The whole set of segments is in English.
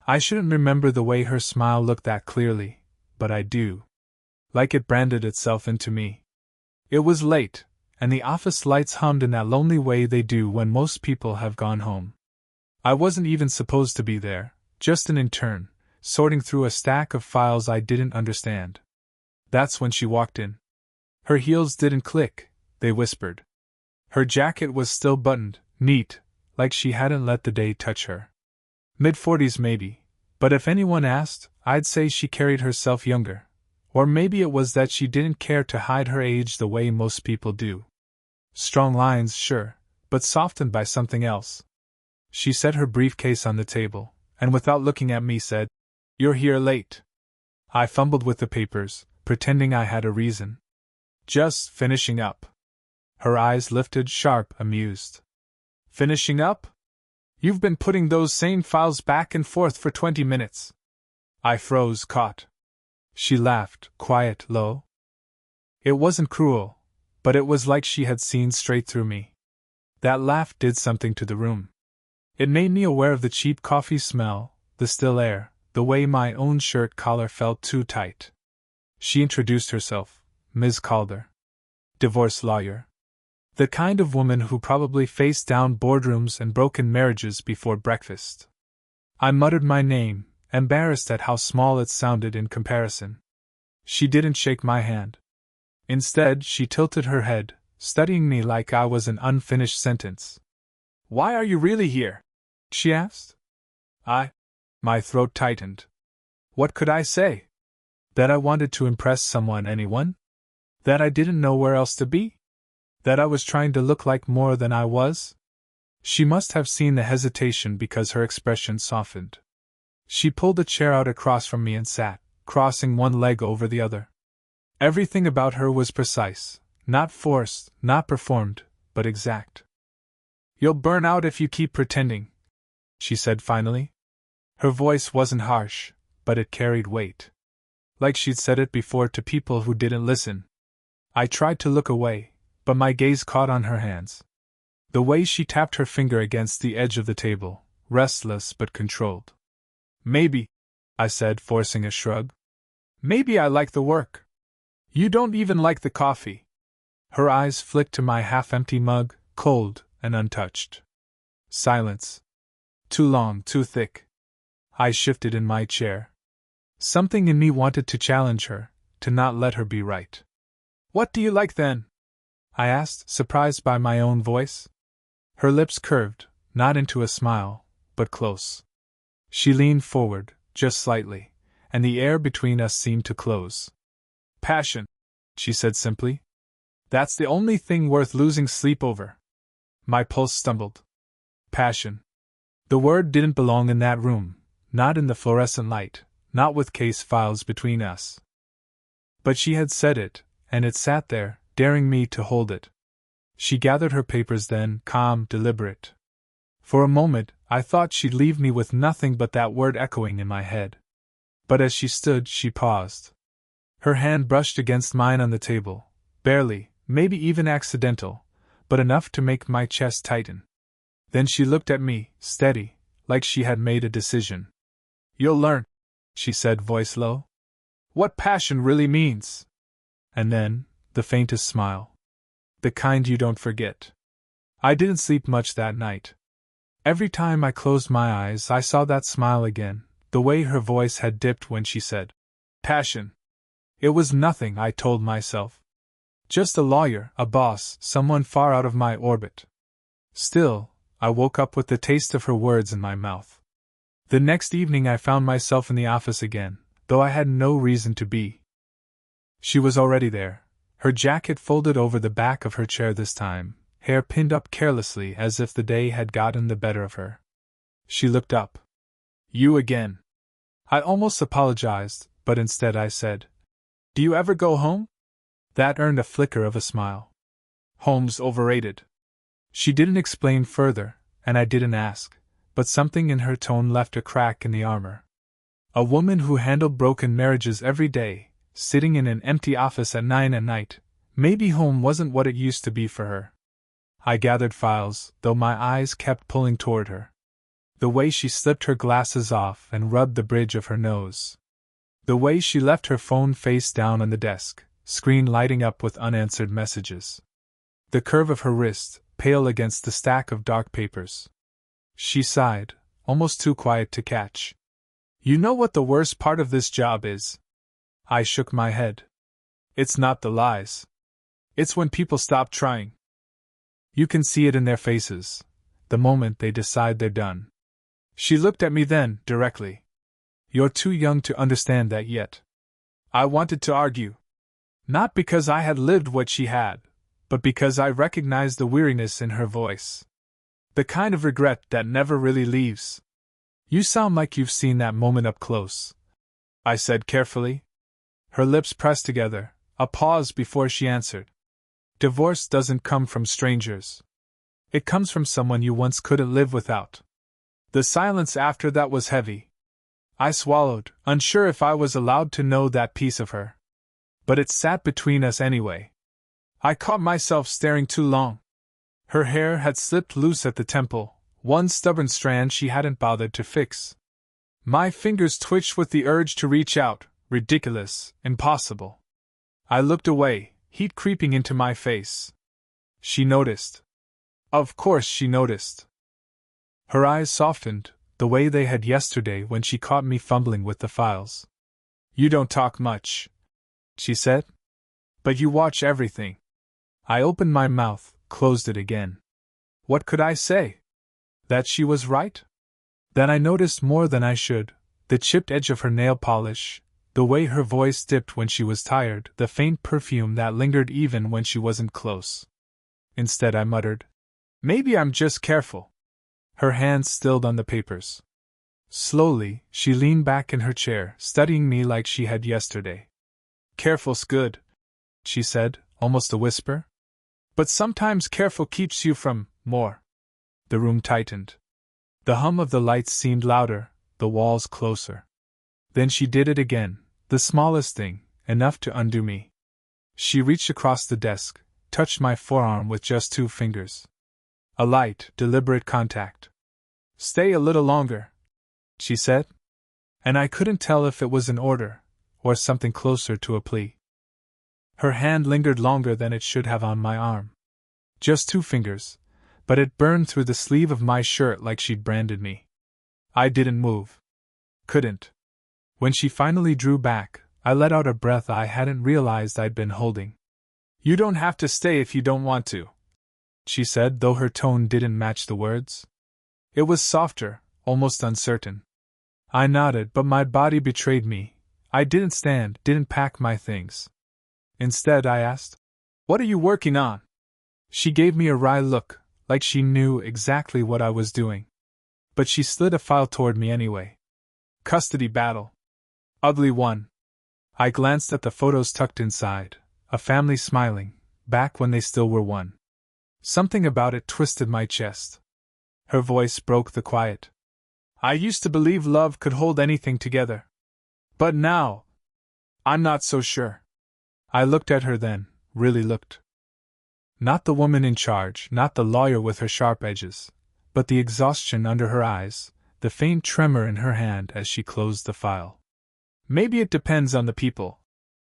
I shouldn't remember the way her smile looked that clearly, but I do. Like it branded itself into me. It was late, and the office lights hummed in that lonely way they do when most people have gone home. I wasn't even supposed to be there, just an intern, sorting through a stack of files I didn't understand. That's when she walked in. Her heels didn't click, they whispered. Her jacket was still buttoned, neat, like she hadn't let the day touch her. Mid-40s maybe, but if anyone asked, I'd say she carried herself younger. Or maybe it was that she didn't care to hide her age the way most people do. Strong lines, sure, but softened by something else. She set her briefcase on the table, and without looking at me said, "You're here late." I fumbled with the papers, pretending I had a reason. "Just finishing up." Her eyes lifted, sharp, amused. "Finishing up? You've been putting those same files back and forth for 20 minutes. I froze, caught. She laughed, quiet, low. It wasn't cruel, but it was like she had seen straight through me. That laugh did something to the room. It made me aware of the cheap coffee smell, the still air, the way my own shirt collar felt too tight. She introduced herself, Ms. Calder. Divorce lawyer. The kind of woman who probably faced down boardrooms and broken marriages before breakfast. I muttered my name, embarrassed at how small it sounded in comparison. She didn't shake my hand. Instead, she tilted her head, studying me like I was an unfinished sentence. "Why are you really here?" she asked. My throat tightened. What could I say? That I wanted to impress someone, anyone? That I didn't know where else to be? That I was trying to look like more than I was? She must have seen the hesitation because her expression softened. She pulled a chair out across from me and sat, crossing one leg over the other. Everything about her was precise, not forced, not performed, but exact. "You'll burn out if you keep pretending," she said finally. Her voice wasn't harsh, but it carried weight. Like she'd said it before to people who didn't listen. I tried to look away, but my gaze caught on her hands. The way she tapped her finger against the edge of the table, restless but controlled. "Maybe," I said, forcing a shrug. "Maybe I like the work. You don't even like the coffee." Her eyes flicked to my half-empty mug, cold and untouched. Silence. Too long, too thick. I shifted in my chair. Something in me wanted to challenge her, to not let her be right. "What do you like then?" I asked, surprised by my own voice. Her lips curved, not into a smile, but close. She leaned forward, just slightly, and the air between us seemed to close. "Passion," she said simply. "That's the only thing worth losing sleep over." My pulse stumbled. Passion. The word didn't belong in that room, not in the fluorescent light, not with case files between us. But she had said it, and it sat there, daring me to hold it. She gathered her papers then, calm, deliberate. For a moment, I thought she'd leave me with nothing but that word echoing in my head. But as she stood, she paused. Her hand brushed against mine on the table, barely, maybe even accidental, but enough to make my chest tighten. Then she looked at me, steady, like she had made a decision. "You'll learn," she said, voice low, "what passion really means." And then, the faintest smile. The kind you don't forget. I didn't sleep much that night. Every time I closed my eyes, I saw that smile again, the way her voice had dipped when she said, "Passion." It was nothing, I told myself. Just a lawyer, a boss, someone far out of my orbit. Still, I woke up with the taste of her words in my mouth. The next evening I found myself in the office again, though I had no reason to be. She was already there, her jacket folded over the back of her chair this time, hair pinned up carelessly as if the day had gotten the better of her. She looked up. "You again." I almost apologized, but instead I said, "Do you ever go home?" That earned a flicker of a smile. "Home's overrated." She didn't explain further, and I didn't ask, but something in her tone left a crack in the armor. A woman who handled broken marriages every day, sitting in an empty office at 9 at night, maybe home wasn't what it used to be for her. I gathered files, though my eyes kept pulling toward her. The way she slipped her glasses off and rubbed the bridge of her nose. The way she left her phone face down on the desk, screen lighting up with unanswered messages. The curve of her wrist, pale against the stack of dark papers. She sighed, almost too quiet to catch. You know what the worst part of this job is? I shook my head. It's not the lies. It's when people stop trying. You can see it in their faces, the moment they decide they're done. She looked at me then, directly. You're too young to understand that yet. I wanted to argue. Not because I had lived what she had, but because I recognized the weariness in her voice. The kind of regret that never really leaves. You sound like you've seen that moment up close, I said carefully. Her lips pressed together, a pause before she answered. Divorce doesn't come from strangers. It comes from someone you once couldn't live without. The silence after that was heavy. I swallowed, unsure if I was allowed to know that piece of her. But it sat between us anyway. I caught myself staring too long. Her hair had slipped loose at the temple, one stubborn strand she hadn't bothered to fix. My fingers twitched with the urge to reach out, ridiculous, impossible. I looked away, heat creeping into my face. She noticed. Of course she noticed. Her eyes softened, the way they had yesterday when she caught me fumbling with the files. You don't talk much, she said. But you watch everything. I opened my mouth, closed it again. What could I say? That she was right? Then I noticed more than I should, the chipped edge of her nail polish, the way her voice dipped when she was tired, the faint perfume that lingered even when she wasn't close. Instead I muttered, maybe I'm just careful. Her hands stilled on the papers. Slowly, she leaned back in her chair, studying me like she had yesterday. Careful's good, she said, almost a whisper. But sometimes careful keeps you from more. The room tightened. The hum of the lights seemed louder, the walls closer. Then she did it again, the smallest thing, enough to undo me. She reached across the desk, touched my forearm with just 2 fingers. A light, deliberate contact. Stay a little longer, she said. And I couldn't tell if it was an order, or something closer to a plea. Her hand lingered longer than it should have on my arm. Just 2 fingers, but it burned through the sleeve of my shirt like she'd branded me. I didn't move. Couldn't. When she finally drew back, I let out a breath I hadn't realized I'd been holding. You don't have to stay if you don't want to, she said, though her tone didn't match the words. It was softer, almost uncertain. I nodded, but my body betrayed me. I didn't stand, didn't pack my things. Instead, I asked, what are you working on? She gave me a wry look, like she knew exactly what I was doing. But she slid a file toward me anyway. Custody battle. Ugly one. I glanced at the photos tucked inside, a family smiling, back when they still were one. Something about it twisted my chest. Her voice broke the quiet. I used to believe love could hold anything together. But now, I'm not so sure. I looked at her then, really looked. Not the woman in charge, not the lawyer with her sharp edges, but the exhaustion under her eyes, the faint tremor in her hand as she closed the file. Maybe it depends on the people,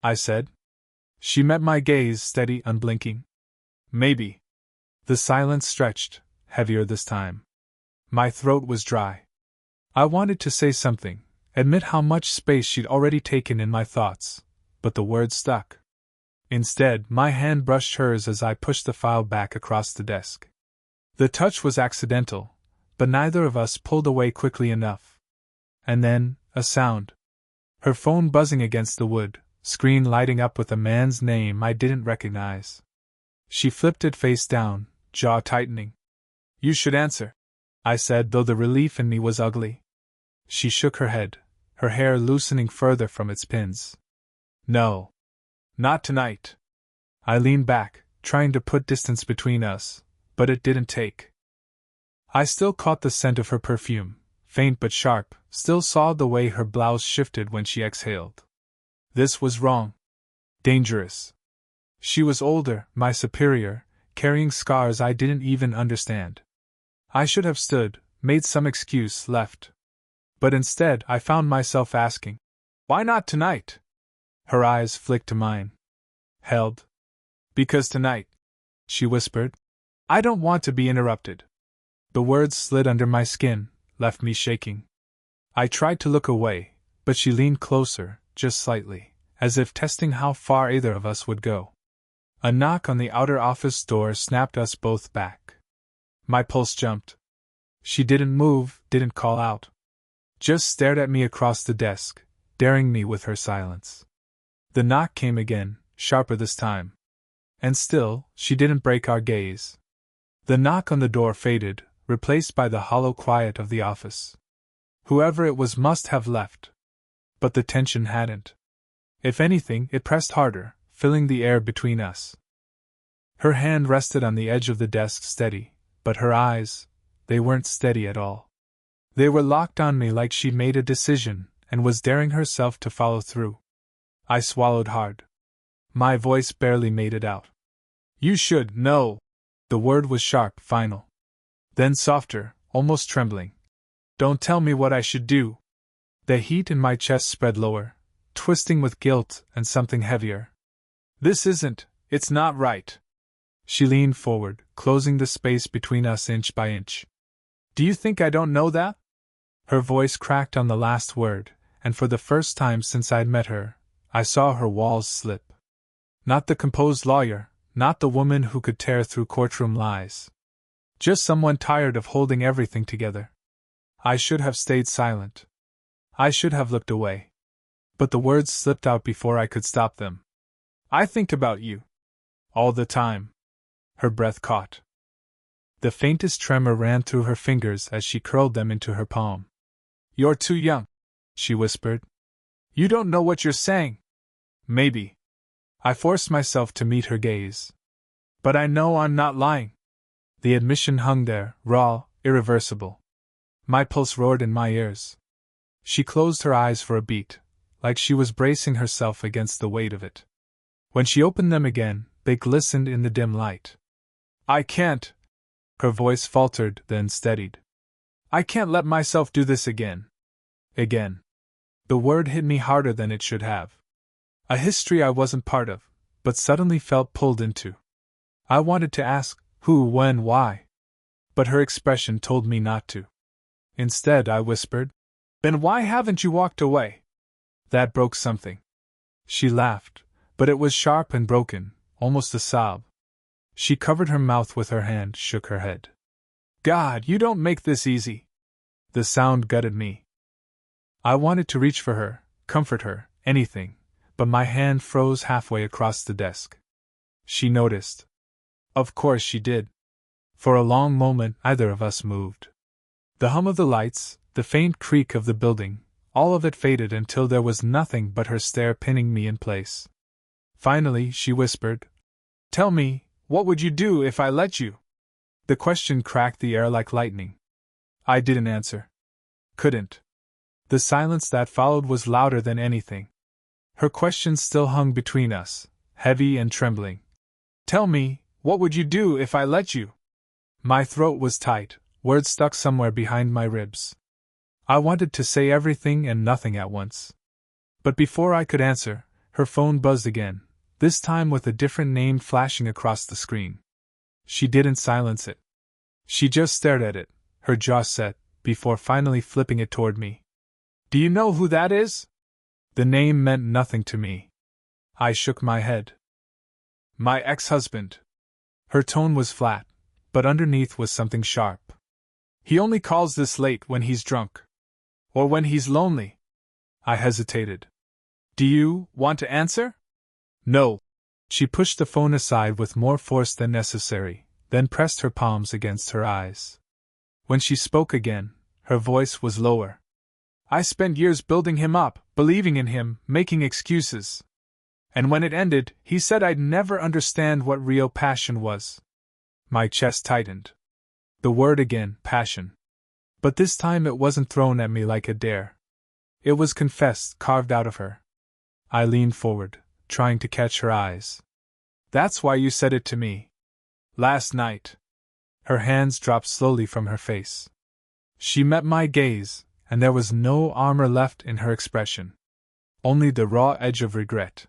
I said. She met my gaze, steady, unblinking. Maybe. The silence stretched, heavier this time. My throat was dry. I wanted to say something, admit how much space she'd already taken in my thoughts, but the words stuck. Instead, my hand brushed hers as I pushed the file back across the desk. The touch was accidental, but neither of us pulled away quickly enough. And then, a sound. Her phone buzzing against the wood, screen lighting up with a man's name I didn't recognize. She flipped it face down, jaw tightening. You should answer, I said, though the relief in me was ugly. She shook her head, her hair loosening further from its pins. No. Not tonight. I leaned back, trying to put distance between us, but it didn't take. I still caught the scent of her perfume, faint but sharp, still saw the way her blouse shifted when she exhaled. This was wrong. Dangerous. She was older, my superior, carrying scars I didn't even understand. I should have stood, made some excuse, left. But instead, I found myself asking, "Why not tonight?" Her eyes flicked to mine. Held. "Because tonight," she whispered. "I don't want to be interrupted." The words slid under my skin, left me shaking. I tried to look away, but she leaned closer, just slightly, as if testing how far either of us would go. A knock on the outer office door snapped us both back. My pulse jumped. She didn't move, didn't call out. Just stared at me across the desk, daring me with her silence. The knock came again, sharper this time. And still, she didn't break our gaze. The knock on the door faded, replaced by the hollow quiet of the office. Whoever it was must have left. But the tension hadn't. If anything, it pressed harder, filling the air between us. Her hand rested on the edge of the desk steady, but her eyes, they weren't steady at all. They were locked on me like she'd made a decision, and was daring herself to follow through. I swallowed hard. My voice barely made it out. "You should know." The word was sharp, final. Then softer, almost trembling. "Don't tell me what I should do." The heat in my chest spread lower, twisting with guilt and something heavier. It's not right." She leaned forward, closing the space between us inch by inch. "Do you think I don't know that?" Her voice cracked on the last word, and for the first time since I'd met her, I saw her walls slip. Not the composed lawyer, not the woman who could tear through courtroom lies. Just someone tired of holding everything together. I should have stayed silent. I should have looked away. But the words slipped out before I could stop them. "I think about you. All the time." Her breath caught. The faintest tremor ran through her fingers as she curled them into her palm. "You're too young," she whispered. "You don't know what you're saying." "Maybe." I forced myself to meet her gaze. "But I know I'm not lying." The admission hung there, raw, irreversible. My pulse roared in my ears. She closed her eyes for a beat, like she was bracing herself against the weight of it. When she opened them again, they glistened in the dim light. "I can't." Her voice faltered, then steadied. "I can't let myself do this again." Again. The word hit me harder than it should have. A history I wasn't part of, but suddenly felt pulled into. I wanted to ask, who, when, why? But her expression told me not to. Instead, I whispered, "Then why haven't you walked away?" That broke something. She laughed, but it was sharp and broken, almost a sob. She covered her mouth with her hand, shook her head. "God, you don't make this easy." The sound gutted me. I wanted to reach for her, comfort her, anything, but my hand froze halfway across the desk. She noticed. Of course she did. For a long moment, neither of us moved. The hum of the lights, the faint creak of the building, all of it faded until there was nothing but her stare pinning me in place. Finally, she whispered, "Tell me, what would you do if I let you?" The question cracked the air like lightning. I didn't answer. Couldn't. The silence that followed was louder than anything. Her question still hung between us, heavy and trembling. "Tell me, what would you do if I let you?" My throat was tight, words stuck somewhere behind my ribs. I wanted to say everything and nothing at once. But before I could answer, her phone buzzed again, this time with a different name flashing across the screen. She didn't silence it. She just stared at it, her jaw set, before finally flipping it toward me. "Do you know who that is?" The name meant nothing to me. I shook my head. "My ex-husband." Her tone was flat, but underneath was something sharp. "He only calls this late when he's drunk. Or when he's lonely." I hesitated. "Do you want to answer?" "No." She pushed the phone aside with more force than necessary, then pressed her palms against her eyes. When she spoke again, her voice was lower. "I spent years building him up, believing in him, making excuses. And when it ended, he said I'd never understand what real passion was." My chest tightened. The word again, passion. But this time it wasn't thrown at me like a dare. It was confessed, carved out of her. I leaned forward, trying to catch her eyes. "That's why you said it to me. Last night." Her hands dropped slowly from her face. She met my gaze, and there was no armor left in her expression. Only the raw edge of regret.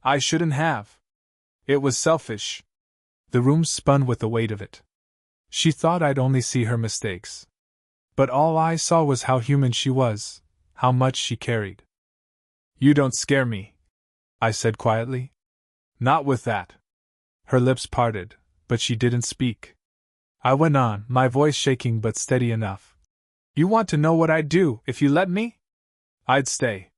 I shouldn't have. It was selfish. The room spun with the weight of it. She thought I'd only see her mistakes. But all I saw was how human she was, how much she carried. You don't scare me, I said quietly. Not with that. Her lips parted, but she didn't speak. I went on, my voice shaking but steady enough. You want to know what I'd do if you let me? I'd stay.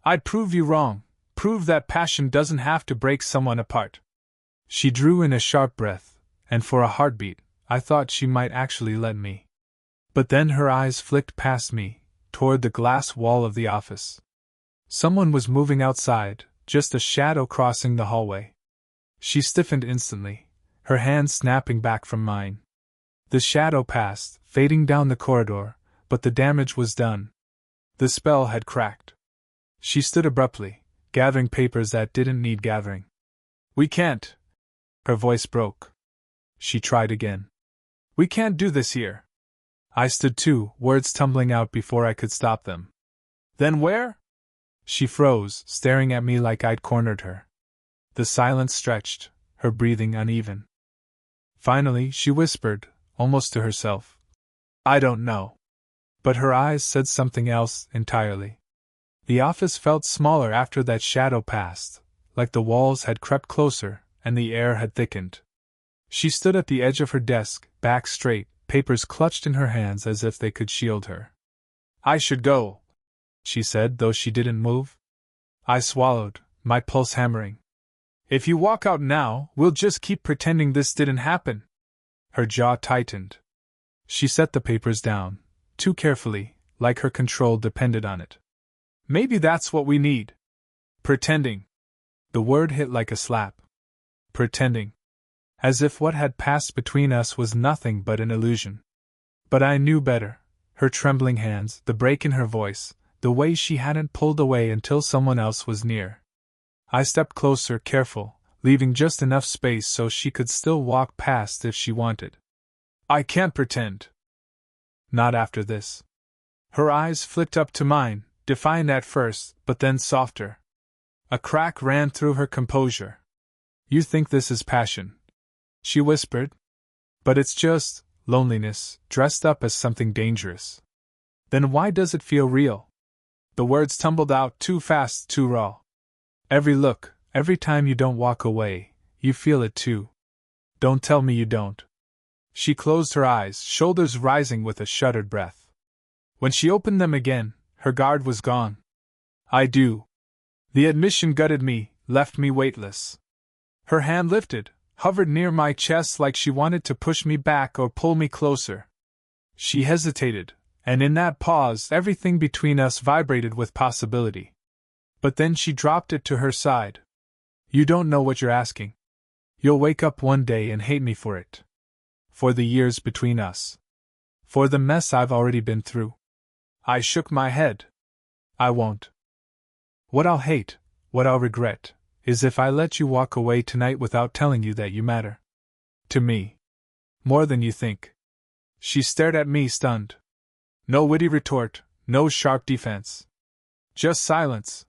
I'd prove you wrong, prove that passion doesn't have to break someone apart. She drew in a sharp breath, and for a heartbeat, I thought she might actually let me. But then her eyes flicked past me, toward the glass wall of the office. Someone was moving outside, just a shadow crossing the hallway. She stiffened instantly, her hand snapping back from mine. The shadow passed, fading down the corridor, but the damage was done. The spell had cracked. She stood abruptly, gathering papers that didn't need gathering. We can't. Her voice broke. She tried again. We can't do this here. I stood too, words tumbling out before I could stop them. Then where? She froze, staring at me like I'd cornered her. The silence stretched, her breathing uneven. Finally, she whispered, almost to herself. I don't know. But her eyes said something else entirely. The office felt smaller after that shadow passed, like the walls had crept closer and the air had thickened. She stood at the edge of her desk, back straight, papers clutched in her hands as if they could shield her. I should go, she said, though she didn't move. I swallowed, my pulse hammering. If you walk out now, we'll just keep pretending this didn't happen. Her jaw tightened. She set the papers down, too carefully, like her control depended on it. Maybe that's what we need. Pretending. The word hit like a slap. Pretending. As if what had passed between us was nothing but an illusion. But I knew better. Her trembling hands, the break in her voice, the way she hadn't pulled away until someone else was near. I stepped closer, careful, leaving just enough space so she could still walk past if she wanted. I can't pretend. Not after this. Her eyes flicked up to mine, defiant at first, but then softer. A crack ran through her composure. You think this is passion, she whispered. But it's just loneliness, dressed up as something dangerous. Then why does it feel real? The words tumbled out too fast, too raw. Every look, every time you don't walk away, you feel it too. Don't tell me you don't. She closed her eyes, shoulders rising with a shuddered breath. When she opened them again, her guard was gone. I do. The admission gutted me, left me weightless. Her hand lifted, hovered near my chest like she wanted to push me back or pull me closer. She hesitated, and in that pause everything between us vibrated with possibility. But then she dropped it to her side. You don't know what you're asking. You'll wake up one day and hate me for it. For the years between us. For the mess I've already been through. I shook my head. I won't. What I'll hate, what I'll regret, is if I let you walk away tonight without telling you that you matter. To me. More than you think. She stared at me stunned. No witty retort, no sharp defense. Just silence.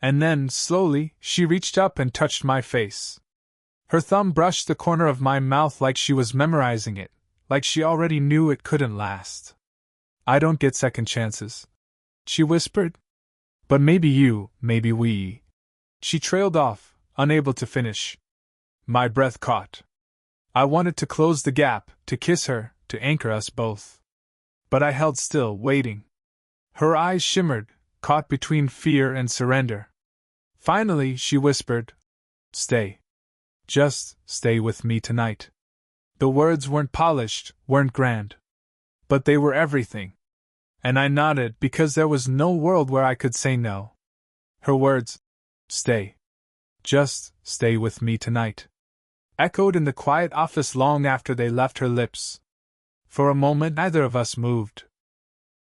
And then, slowly, she reached up and touched my face. Her thumb brushed the corner of my mouth like she was memorizing it, like she already knew it couldn't last. I don't get second chances, she whispered. But maybe you, maybe we. She trailed off, unable to finish. My breath caught. I wanted to close the gap, to kiss her, to anchor us both. But I held still, waiting. Her eyes shimmered, caught between fear and surrender. Finally, she whispered, Stay. Just stay with me tonight. The words weren't polished, weren't grand. But they were everything. And I nodded because there was no world where I could say no. Her words, Stay. Just stay with me tonight, echoed in the quiet office long after they left her lips. For a moment neither of us moved.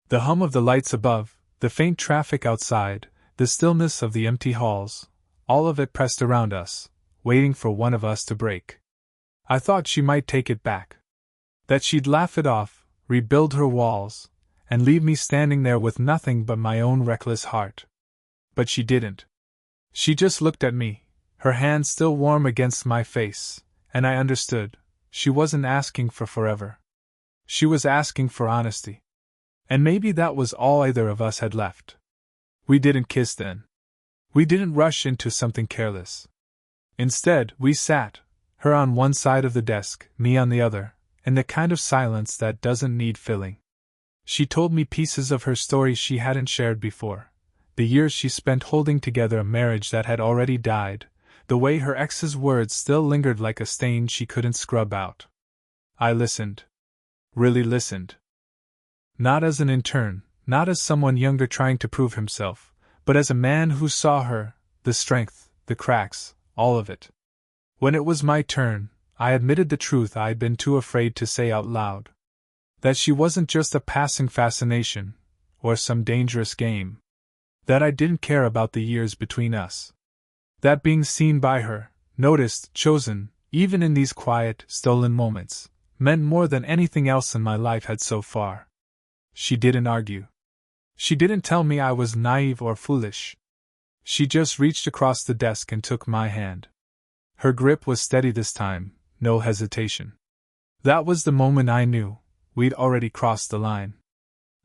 The hum of the lights above, the faint traffic outside, the stillness of the empty halls, all of it pressed around us, waiting for one of us to break. I thought she might take it back. That she'd laugh it off, rebuild her walls, and leave me standing there with nothing but my own reckless heart. But she didn't. She just looked at me, her hand still warm against my face, and I understood. She wasn't asking for forever. She was asking for honesty. And maybe that was all either of us had left. We didn't kiss then. We didn't rush into something careless. Instead, we sat, her on one side of the desk, me on the other, in the kind of silence that doesn't need filling. She told me pieces of her story she hadn't shared before, the years she spent holding together a marriage that had already died, the way her ex's words still lingered like a stain she couldn't scrub out. I listened. Really listened. Not as an intern, not as someone younger trying to prove himself, but as a man who saw her, the strength, the cracks, all of it. When it was my turn, I admitted the truth I'd been too afraid to say out loud. That she wasn't just a passing fascination, or some dangerous game. That I didn't care about the years between us. That being seen by her, noticed, chosen, even in these quiet, stolen moments, meant more than anything else in my life had so far. She didn't argue. She didn't tell me I was naive or foolish. She just reached across the desk and took my hand. Her grip was steady this time, no hesitation. That was the moment I knew we'd already crossed the line.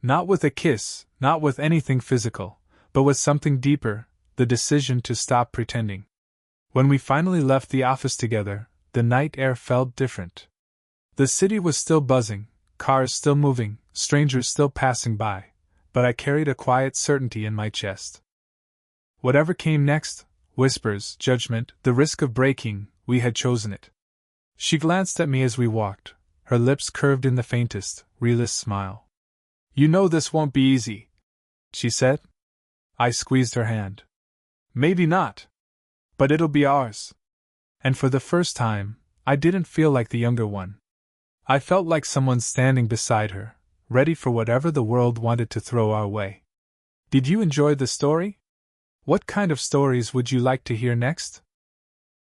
Not with a kiss, not with anything physical, but with something deeper, the decision to stop pretending. When we finally left the office together, the night air felt different. The city was still buzzing, cars still moving, strangers still passing by, but I carried a quiet certainty in my chest. Whatever came next, whispers, judgment, the risk of breaking, we had chosen it. She glanced at me as we walked, her lips curved in the faintest, realist smile. "You know this won't be easy," she said. I squeezed her hand. "Maybe not. But it'll be ours." And for the first time, I didn't feel like the younger one. I felt like someone standing beside her, ready for whatever the world wanted to throw our way. Did you enjoy the story? What kind of stories would you like to hear next?